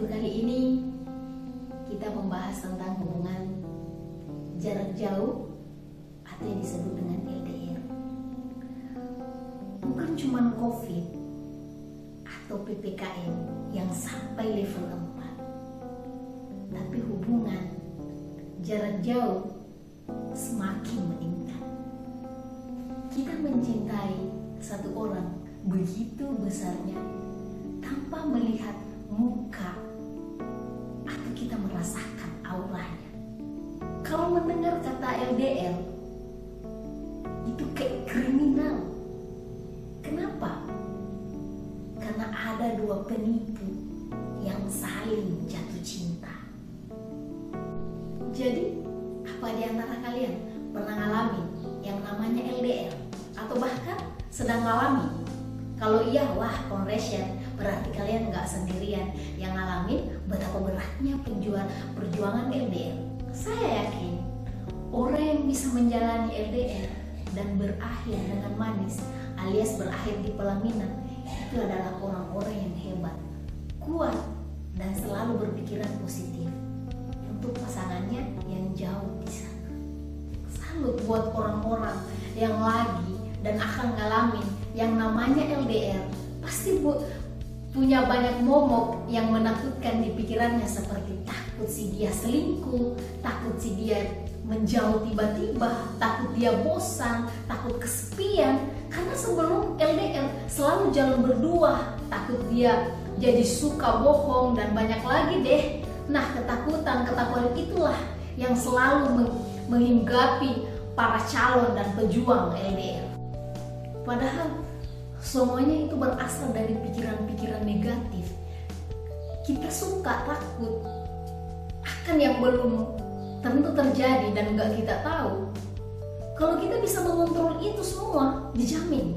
Untuk kali ini kita membahas tentang hubungan jarak jauh atau yang disebut dengan LDR. Bukan cuma COVID atau PPKM yang sampai level 4, tapi hubungan jarak jauh semakin meningkat. Kita mencintai satu orang begitu besarnya tanpa melihat muka atau kita merasakan auranya. Kalau mendengar kata LDR itu kayak kriminal. Kenapa? Karena ada dua penipu yang saling jatuh cinta. Jadi, apa di antara kalian pernah ngalamin yang namanya LDR? Atau bahkan sedang ngalami? Kalau iya, wah, congratulations, berarti kalian nggak sendirian yang ngalamin betapa beratnya perjuangan LDR. Saya yakin orang yang bisa menjalani LDR dan berakhir dengan manis alias berakhir di pelaminan itu adalah orang-orang yang hebat, kuat, dan selalu berpikiran positif untuk pasangannya yang jauh di sana. Salut buat orang-orang yang lagi dan akan ngalamin yang namanya LDR. Pasti punya banyak momok yang menakutkan di pikirannya, seperti takut si dia selingkuh, takut si dia menjauh tiba-tiba, takut dia bosan, takut kesepian. Karena sebelum LDR selalu jalan berdua, takut dia jadi suka bohong dan banyak lagi deh. Nah, ketakutan itulah yang selalu menghinggapi para calon dan pejuang LDR. Padahal semuanya itu berasal dari pikiran-pikiran negatif. Kita suka takut akan yang belum tentu terjadi dan nggak kita tahu. Kalau kita bisa mengontrol itu semua, dijamin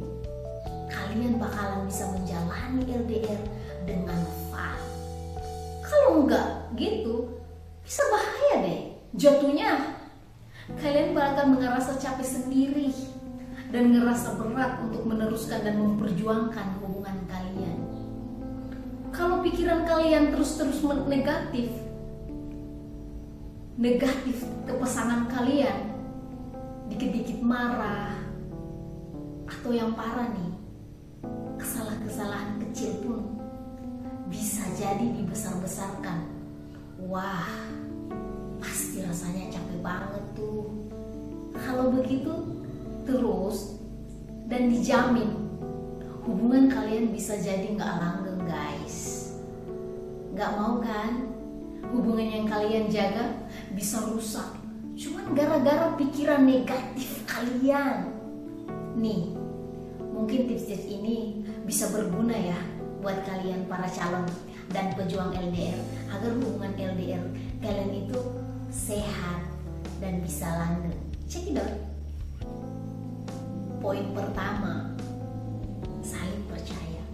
kalian bakalan bisa menjalani LDR dengan fun. Kalau nggak gitu, bisa bahaya deh jatuhnya. Kalian bakal ngerasa capek sendiri dan ngerasa berat untuk meneruskan dan memperjuangkan hubungan kalian. Kalau pikiran kalian terus-terus negatif ke pasangan kalian, dikit-dikit marah, atau yang parah nih, kesalahan kecil pun bisa jadi dibesar-besarkan. Wah, pasti rasanya capek banget tuh. Kalau begitu terus, dan dijamin hubungan kalian bisa jadi nggak langgeng, guys. Nggak mau kan hubungan yang kalian jaga bisa rusak cuman gara-gara pikiran negatif kalian. Nih, mungkin tips-tips ini bisa berguna ya buat kalian para calon dan pejuang LDR, agar hubungan LDR kalian itu sehat dan bisa langgeng. Check it out. Poin pertama, saling percaya.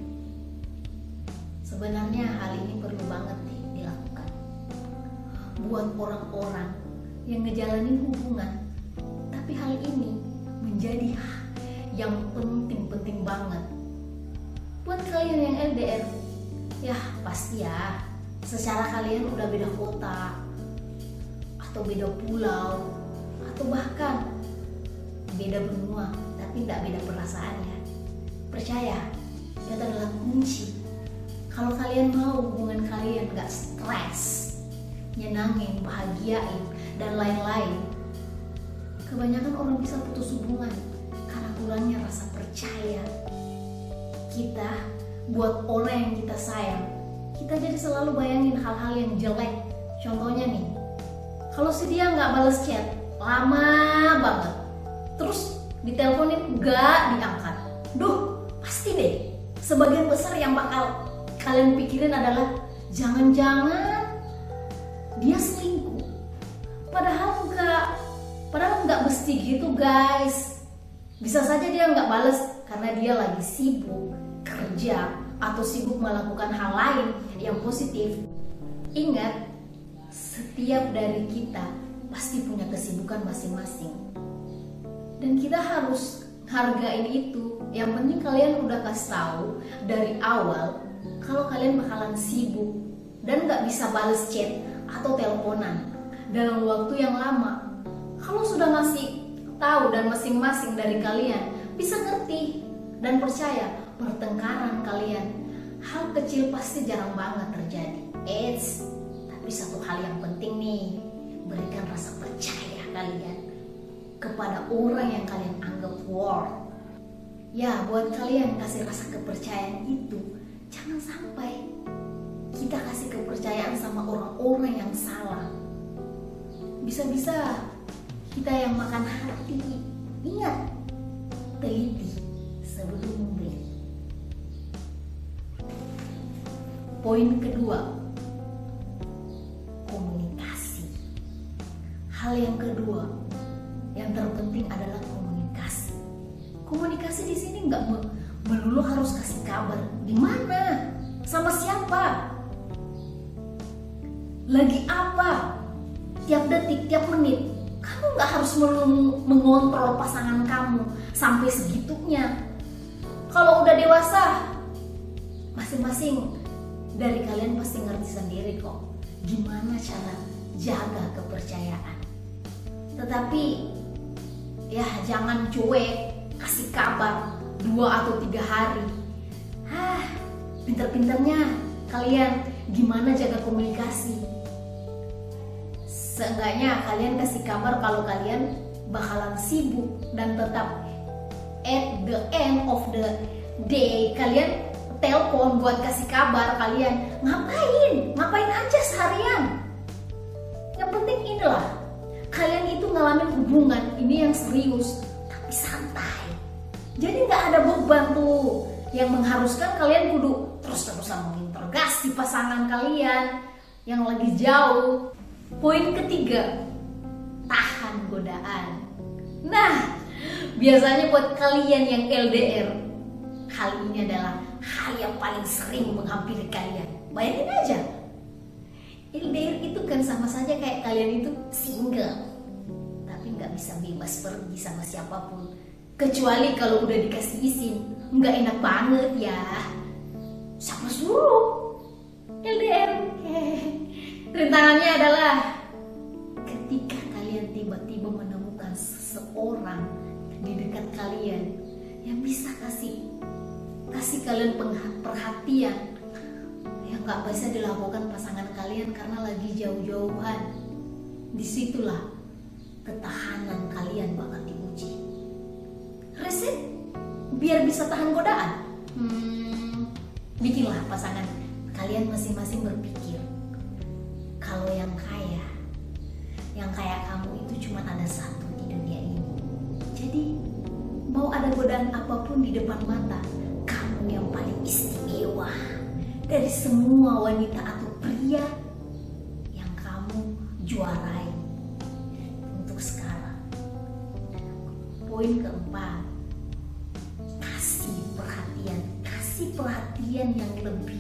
Sebenarnya hal ini perlu banget nih dilakukan buat orang-orang yang ngejalanin hubungan, tapi hal ini menjadi yang penting banget buat kalian yang LDR. Ya pasti ya, secara kalian udah beda kota atau beda pulau atau bahkan beda benua, tapi tidak beda perasaannya. Percaya, itu adalah kunci. Kalau kalian mau hubungan kalian gak stres, nyenangin, bahagiain, dan lain-lain, kebanyakan orang bisa putus hubungan karena kurangnya rasa percaya. Kita buat orang yang kita sayang, kita jadi selalu bayangin hal-hal yang jelek. Contohnya nih, kalau si dia gak balas chat lama banget, terus diteleponin gak diangkat, pasti deh sebagian besar yang bakal kalian pikirin adalah jangan-jangan dia selingkuh. Padahal nggak mesti gitu, guys. Bisa saja dia nggak balas karena dia lagi sibuk kerja atau sibuk melakukan hal lain yang positif. Ingat, setiap dari kita pasti punya kesibukan masing-masing, dan kita harus hargain itu. Yang penting kalian udah kasih tahu dari awal kalau kalian bakalan sibuk dan nggak bisa bales chat atau teleponan dalam waktu yang lama. Kalau sudah masih tahu dan masing-masing dari kalian bisa ngerti dan percaya pertengkaran kalian, hal kecil pasti jarang banget terjadi. Tapi satu hal yang penting nih, berikan rasa percaya kalian kepada orang yang kalian anggap worth. Ya, buat kalian kasih rasa kepercayaan itu, jangan sampai kita kasih kepercayaan sama orang-orang yang salah. Bisa-bisa kita yang makan hati. Ingat, teliti sebelum membeli. Poin kedua, komunikasi. Hal yang kedua yang terpenting adalah komunikasi. Komunikasi di sini nggak melulu harus kasih kabar. Di mana? Sama siapa? Lagi apa? Tiap detik, tiap menit. Kamu nggak harus melulu mengontrol pasangan kamu sampai segitunya. Kalau udah dewasa, masing-masing dari kalian pasti ngerti sendiri kok gimana cara jaga kepercayaan. Tetapi ya jangan cuek, kasih kabar 2 atau 3 hari. Pinter-pinternya kalian gimana jaga komunikasi. Seenggaknya kalian kasih kabar kalau kalian bakalan sibuk, dan tetap at the end of the day kalian telepon buat kasih kabar kalian ngapain aja seharian. Yang penting inilah, kalian itu ngalamin hubungan ini yang serius tapi santai. Jadi nggak ada beban tuh yang mengharuskan kalian kudu terus-terusan menginterogasi pasangan kalian yang lagi jauh. Poin ketiga, tahan godaan. Nah, biasanya buat kalian yang LDR, hal ini adalah hal yang paling sering menghampiri kalian. Bayangin aja, LDR itu kan sama saja kayak kalian itu single, tapi nggak bisa bebas pergi sama siapapun, kecuali kalau udah dikasih izin. Nggak enak banget ya. Siapa suruh LDR? Rintangannya adalah ketika kalian tiba-tiba menemukan seseorang di dekat kalian yang bisa kasih kalian perhatian yang nggak bisa dilakukan pasangan kalian karena lagi jauh-jauhan. Disitulah ketahanan kalian bakal diuji. Resep biar bisa tahan godaan. Bikinlah pasangan kalian masing-masing berpikir, kalau yang kayak kamu itu cuma ada satu di dunia ini. Jadi mau ada godaan apapun di depan mata, kamu yang paling istimewa dari semua wanita atau pria yang kamu juarai untuk sekarang. Poin keempat, kasih perhatian yang lebih.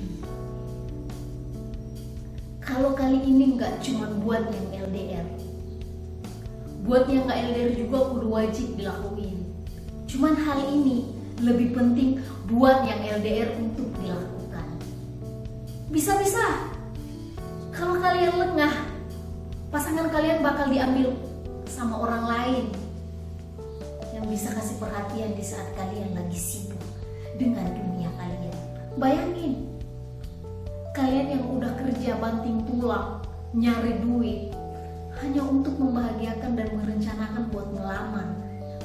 Kalau kali ini nggak cuma buat yang LDR, buat yang nggak LDR juga kudu wajib dilakuin. Cuman hal ini lebih penting buat yang LDR untuk dilakukan. Bisa-bisa kalau kalian lengah, pasangan kalian bakal diambil sama orang lain yang bisa kasih perhatian di saat kalian lagi sibuk dengan dunia kalian. Bayangin, kalian yang udah kerja banting tulang, nyari duit hanya untuk membahagiakan dan merencanakan buat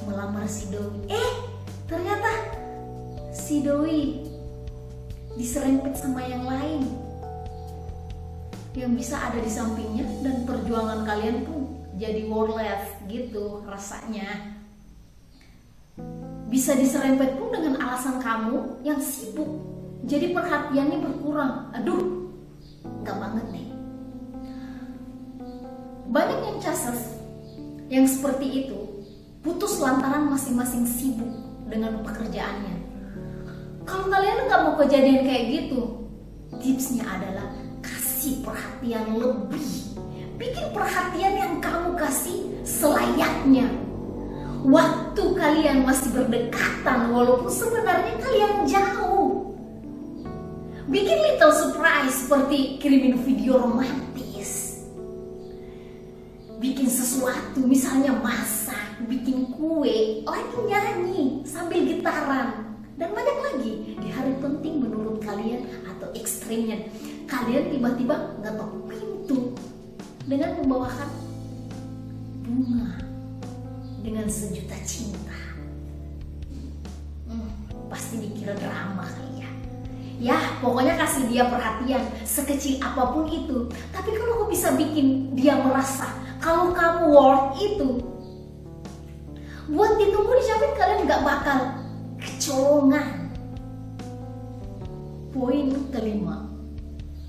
melamar si Doi. Ternyata si Doi diserempet sama yang lain yang bisa ada di sampingnya, dan perjuangan kalian pun jadi worthless gitu rasanya. Bisa diserempet pun dengan alasan kamu yang sibuk, jadi perhatiannya berkurang. Aduh, gak banget deh. Banyak yang cases yang seperti itu putus lantaran masing-masing sibuk dengan pekerjaannya. Kalau kalian gak mau kejadian kayak gitu, tipsnya adalah kasih perhatian lebih. Bikin perhatian yang kamu kasih selayaknya. Waktu kalian masih berdekatan walaupun sebenarnya kalian jauh. bikin little surprise seperti kirimin video romantis, bikin sesuatu, misalnya masak, bikin kue, lagi nyanyi sambil gitaran, dan banyak lagi. Di hari penting menurut kalian atau ekstrimnya, kalian tiba-tiba ngetok pintu dengan membawakan bunga dengan sejuta cinta. Pasti dikira drama kali ya. Ya, pokoknya kasih dia perhatian sekecil apapun itu. Tapi kalau kau bisa bikin dia merasa kalau kamu worth itu, buat ditunggu dijamin kalian gak bakal kecolongan. Poin kelima,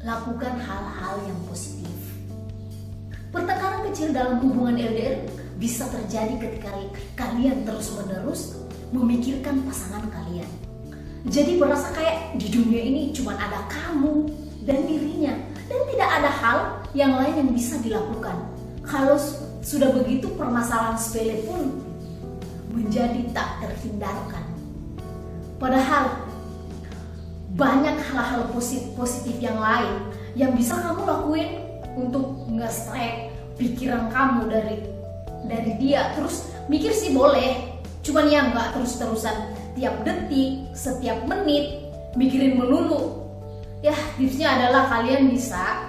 lakukan hal-hal yang positif. Pertengkaran kecil dalam hubungan LDR bisa terjadi ketika kalian terus-menerus memikirkan pasangan kalian. Jadi berasa kayak di dunia ini cuma ada kamu dan dirinya, dan tidak ada hal yang lain yang bisa dilakukan. Kalau sudah begitu, permasalahan sepele pun menjadi tak terhindarkan. Padahal banyak hal-hal positif yang lain yang bisa kamu lakuin untuk nge-strike pikiran kamu dari dia. Terus mikir sih boleh, cuman ya nggak terus-terusan tiap detik, setiap menit mikirin melulu. Ya, tipsnya adalah kalian bisa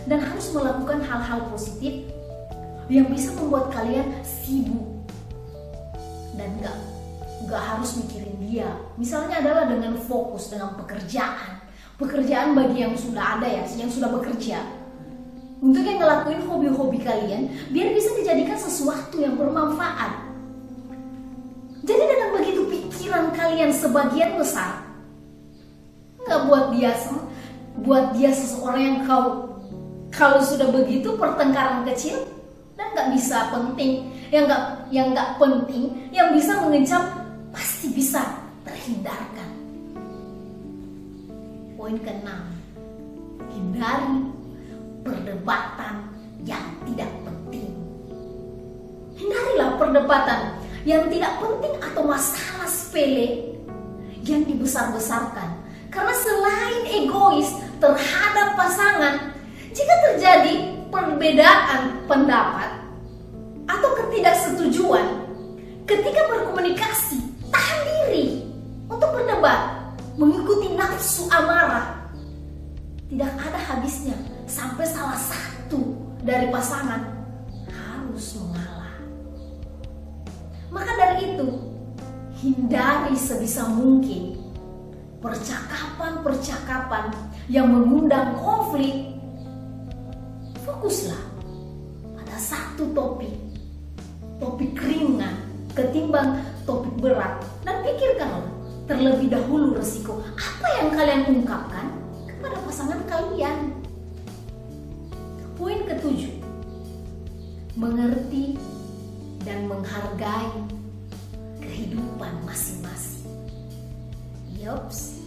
dan harus melakukan hal-hal positif yang bisa membuat kalian sibuk dan nggak harus mikirin dia. Misalnya adalah dengan fokus dengan pekerjaan bagi yang sudah ada ya, yang sudah bekerja. Untuk yang ngelakuin hobi-hobi kalian biar bisa dijadikan sesuatu yang bermanfaat. Jadi dengan begitu pikiran kalian sebagian besar nggak buat dia seseorang yang kalau sudah begitu pertengkaran kecil dan nggak bisa penting, yang nggak penting, yang bisa mengencam pasti bisa terhindarkan. Poin keenam, hindari perdebatan yang tidak penting. Hindarilah perdebatan yang tidak penting atau masalah sepele yang dibesar-besarkan. Karena selain egois terhadap pasangan, jika terjadi perbedaan pendapat atau ketidaksetujuan ketika berkomunikasi, tahan diri untuk berdebat, mengikuti nafsu amarah, tidak ada habisnya sampai salah satu dari pasangan harus mengalah. Maka dari itu, hindari sebisa mungkin percakapan-percakapan yang mengundang konflik. Fokuslah pada satu topik ringan ketimbang topik berat, dan pikirkanlah terlebih dahulu resiko apa yang kalian ungkapkan kepada pasangan kalian. Poin ketujuh, mengerti dan menghargai kehidupan masing-masing. Yops,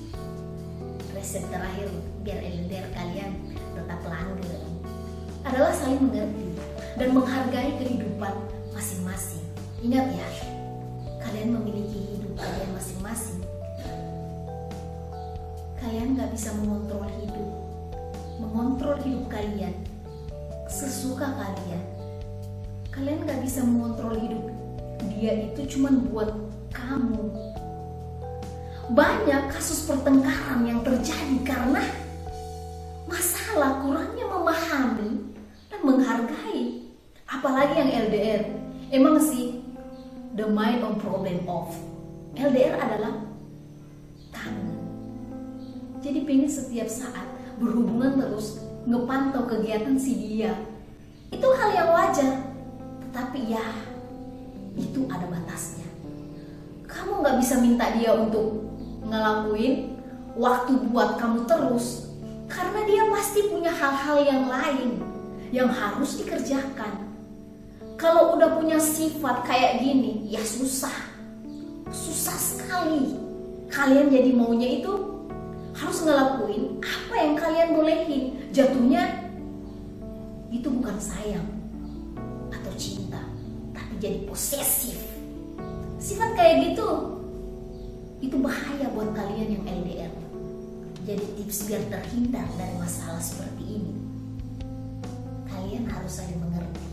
resep terakhir biar LDR kalian tetap langgeng adalah saling mengerti dan menghargai kehidupan masing-masing. Ingat ya, kalian memiliki hidup kalian masing-masing. Kalian gak bisa mengontrol hidup kalian sesuka kalian. Kalian gak bisa mengontrol hidup dia, itu cuman buat kamu. Banyak kasus pertengkaran yang terjadi karena masalah kurangnya memahami dan menghargai. Apalagi yang LDR. Emang sih, the mind on problem of LDR adalah kamu. Jadi pengen setiap saat berhubungan terus, ngepantau kegiatan si dia. Itu hal yang wajar. Tapi ya, itu ada batasnya. Kamu gak bisa minta dia untuk ngelakuin waktu buat kamu terus, karena dia pasti punya hal-hal yang lain yang harus dikerjakan. Kalau udah punya sifat kayak gini, ya susah sekali. Kalian jadi maunya itu harus ngelakuin apa yang kalian bolehin. Jatuhnya itu bukan sayang atau cinta, tapi jadi posesif. Sifat kayak gitu itu bahaya buat kalian yang LDR. Jadi tips biar terhindar dari masalah seperti ini, kalian harus saling mengerti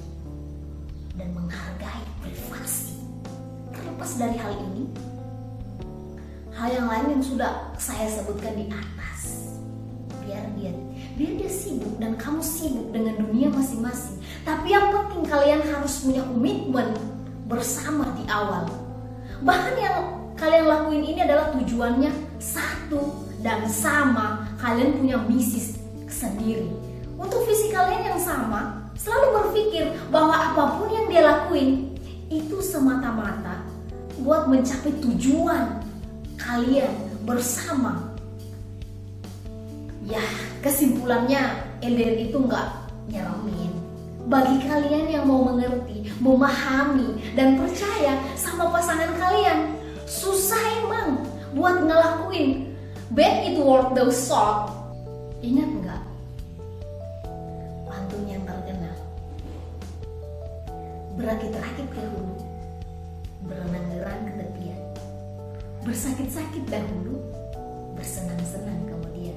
dan menghargai privasi. Terlepas dari hal ini, hal yang lain yang sudah saya sebutkan di atas, biar dia sibuk dan kamu sibuk dengan dunia masing-masing. Tapi yang penting kalian harus punya komitmen bersama di awal. Bahkan yang kalian lakuin ini adalah tujuannya satu dan sama. Kalian punya misi sendiri. Untuk visi kalian yang sama, selalu berpikir bahwa apapun yang dia lakuin itu semata-mata buat mencapai tujuan kalian bersama. Ya, kesimpulannya LDR itu nggak nyeremin. Bagi kalian yang mau mengerti, memahami, dan percaya sama pasangan kalian, susah emang buat ngelakuin bad it worth the salt. Ingat nggak pantun yang terkenal? Berakit-rakit ke hulu, berenang-renang ke tepian, bersakit-sakit dahulu, bersenang-senang kemudian.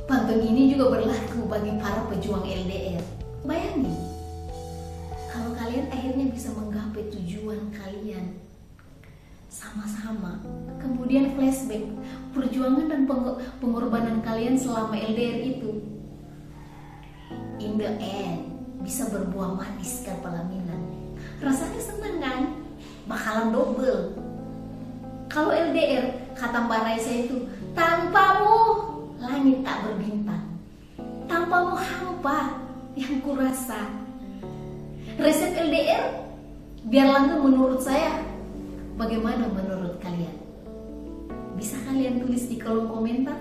Pantun ini juga berlaku bagi para pejuang LDR. Bayangin, kalau kalian akhirnya bisa menggapai tujuan kalian sama-sama, kemudian flashback perjuangan dan pengorbanan kalian selama LDR itu, in the end bisa berbuah manis kan pelaminan. Rasanya senang kan? Bakalan double. Kalau LDR, kata Mbak Raisa itu, tanpamu langit tak berbintang, tanpamu hampa yang kurasa. Resep LDR biar langgeng menurut saya. Bagaimana menurut kalian? Bisa kalian tulis di kolom komentar.